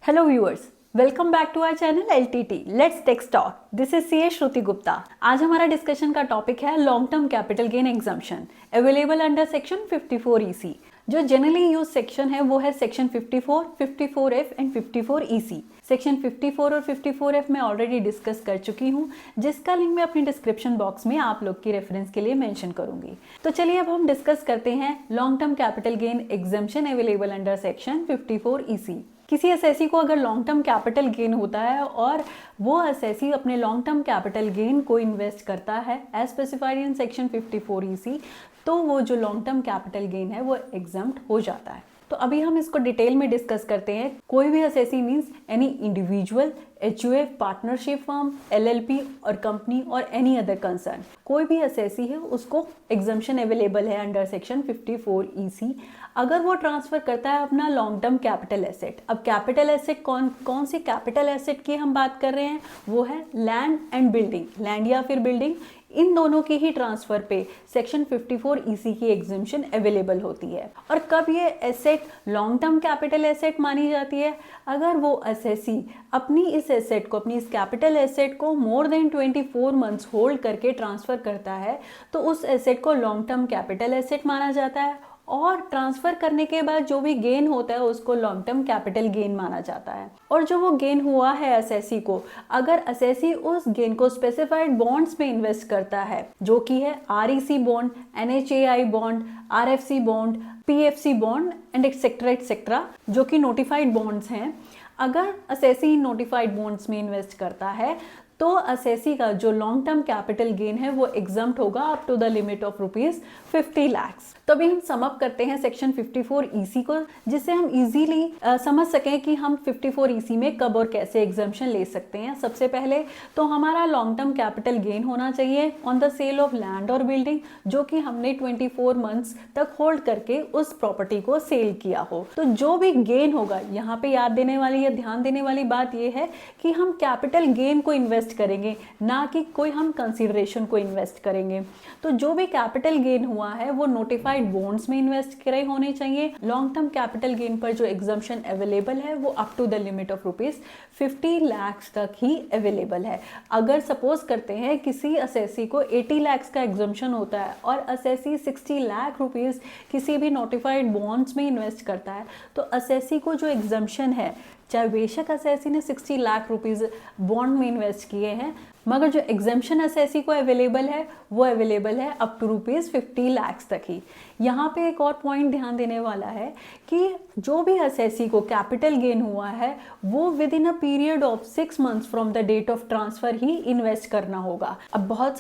Hello viewers, welcome back to our channel LTT let's take stock. This is CA Shruti Gupta. आज हमारा discussion का topic है long term capital gain exemption available under section 54 EC। जो generally use section है वो है section 54, 54F and 54 EC। Section 54 और 54F मैं ऑलरेडी डिस्कस कर चुकी हूँ, जिसका लिंक मैं अपनी डिस्क्रिप्शन बॉक्स में आप लोग की रेफरेंस के लिए मेंशन करूंगी। तो चलिए अब हम डिस्कस करते हैं long term capital gain exemption available under section 54 EC। किसी असेसी को अगर लॉन्ग टर्म कैपिटल गेन होता है और वो असेसी अपने लॉन्ग टर्म कैपिटल गेन को इन्वेस्ट करता है as specified in section 54 EC, तो वो जो लॉन्ग टर्म कैपिटल गेन है वो एग्जम्प्ट हो जाता है। तो अभी हम इसको डिटेल में डिस्कस करते हैं। कोई भी assessee means any individual, HUF, partnership firm, LLP और कंपनी और एनी अदर कंसर्न। कोई भी असेसी है उसको एग्जम्पशन अवेलेबल है अंडर सेक्शन 54 EC अगर वो ट्रांसफर करता है अपना लॉन्ग टर्म कैपिटल एसेट। अब कैपिटल एसेट कौन सी कैपिटल एसेट की हम बात कर रहे हैं, वो है लैंड एंड बिल्डिंग। लैंड या फिर बिल्डिंग, इन दोनों की ही ट्रांसफर पे सेक्शन 54 EC की एग्जम्पशन अवेलेबल होती है। और कब ये asset long term capital asset मानी जाती है, अगर वो असेसी अपनी इस एसेट को, अपनी इस कैपिटल एसेट को मोर देन 24 मंथ्स होल्ड करके ट्रांसफर करता है तो उस एसेट को लॉन्ग टर्म कैपिटल एसेट माना जाता है। और ट्रांसफर करने के बाद जो भी गेन होता है उसको लॉन्ग टर्म कैपिटल गेन माना जाता है। और जो वो गेन हुआ है असेसी को, अगर असेसी उस गेन को स्पेसिफाइड बॉन्ड्स में इन्वेस्ट करता है, जो कि है REC bond, NHAI bond, RFC bond, PFC bond and etcetera, जो कि नोटिफाइड बॉन्ड्स हैं। अगर असेसी नोटिफाइड बॉन्ड्स में इन्वेस्ट करता है तो असेसी का जो लॉन्ग टर्म कैपिटल गेन है वो एग्जम्प्ट होगा up to the limit of ₹50 lakh. तो अभी हम सम अप करते हैं सेक्शन 54 EC को, जिससे हम इजीली समझ सकें कि हम 54 EC में कब और कैसे एग्जम्पशन ले सकते हैं। सबसे पहले तो हमारा लॉन्ग टर्म कैपिटल गेन होना चाहिए on the sale of land और बिल्डिंग, जो कि हमने 24 मंथ्स तक होल्ड करके उस प्रॉपर्टी को सेल किया हो। तो जो भी गेन होगा, यहाँ पे याद देने वाली या ध्यान देने वाली बात यह है कि हम कैपिटल गेन को इन्वेस्ट करेंगे, ना कि कोई हम कंसीडरेशन को इन्वेस्ट करेंगे। तो जो भी कैपिटल गेन हुआ है वो नोटिफाइड बॉन्ड्स में इन्वेस्ट करे होने चाहिए। लॉन्ग टर्म कैपिटल गेन पर जो एग्जम्पशन अवेलेबल है वो up to the limit of ₹50 lakh तक ही अवेलेबल है। अगर सपोज करते हैं किसी असेसी को 80 लाख का एग्जम्पशन होता है और असेसी 60 लाख रुपीस किसी भी नोटिफाइड बॉन्ड्स में इन्वेस्ट करता है, तो असेसी को जो एग्जम्पशन है, चाहे बेशक असेसी ने 60 लाख रुपीस बॉन्ड में इन्वेस्ट किए हैं, मगर जो एग्जम्पशन असेसी को अवेलेबल है वो अवेलेबल है अप टू ₹50 लाख तक ही। यहाँ पे एक और पॉइंट ध्यान देने वाला है कि जो भी असेसी को कैपिटल गेन हुआ है वो within a period of 6 months from the date of transfer ही इन्वेस्ट करना होगा। अब बहुत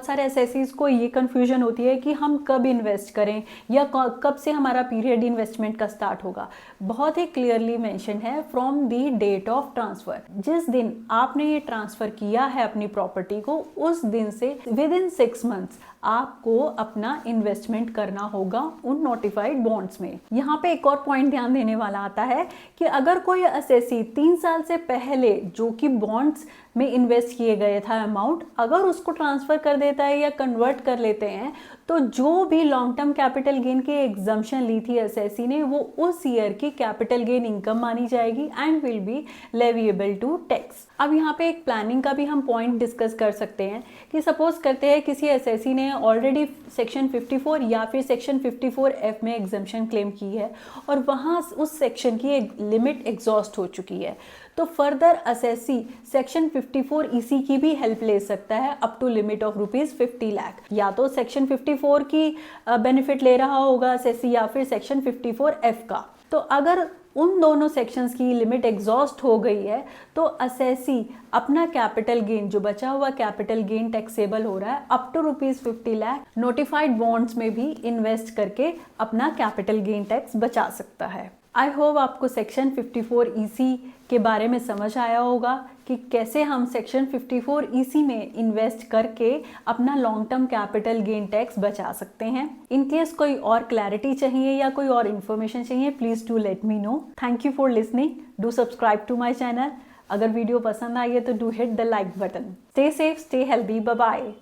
सारे असेसीज को ये कंफ्यूजन होती है कि हम कब इन्वेस्ट करें या कब से हमारा पीरियड इन्वेस्टमेंट का स्टार्ट होगा। बहुत ही क्लियरली मेंशन है from the date of transfer. जिस दिन आपने ये ट्रांसफर किया है अपनी प्रॉपर्टी को, उस दिन से विद इन 6 मंथ्स आपको अपना इन्वेस्टमेंट करना होगा उन नोटिफाइड बॉन्ड्स में। यहाँ पे एक और पॉइंट ध्यान देने वाला आता है कि अगर कोई असेसी 3 साल से पहले जो कि बॉन्ड्स में इन्वेस्ट किए गए था अमाउंट, अगर उसको ट्रांसफर कर देता है या कन्वर्ट कर लेते हैं, तो जो भी लॉन्ग टर्म कैपिटल गेन की एग्जम्पशन ली थी असेसी ने, वो उस ईयर की कैपिटल गेन इनकम मानी जाएगी and will be leviable to tax. अब यहाँ पे एक प्लानिंग का भी हम पॉइंट डिस्कस कर सकते हैं कि सपोज करते हैं किसी असेसी ने ऑलरेडी सेक्शन 54 या फिर सेक्शन 54F में एग्जम्पशन क्लेम की है और वहाँ उस सेक्शन की लिमिट एग्जॉस्ट हो चुकी है, तो फर्दर असेसी सेक्शन 54 EC की भी हेल्प ले सकता है up to limit of ₹50 lakh. या तो सेक्शन 54 की बेनिफिट ले रहा होगा असेसी या फिर सेक्शन 54F का। तो अगर उन दोनों सेक्शंस की लिमिट एग्जॉस्ट हो गई है तो असेसी अपना कैपिटल गेन, जो बचा हुआ कैपिटल गेन टैक्सेबल हो रहा है up to ₹50 lakh, notified bonds में भी इन्वेस्ट करके अपना कैपिटल गेन टैक्स बचा सकता है। आई होप आपको सेक्शन 54 EC के बारे में समझ आया होगा कि कैसे हम सेक्शन 54 EC में इन्वेस्ट करके अपना long term capital gain tax बचा सकते हैं। इन केस कोई और क्लैरिटी चाहिए या कोई और इन्फॉर्मेशन चाहिए, please do let me know. Thank you for listening. Do subscribe to my channel. अगर वीडियो पसंद आई है तो do hit the like button. Stay safe, stay healthy, bye bye.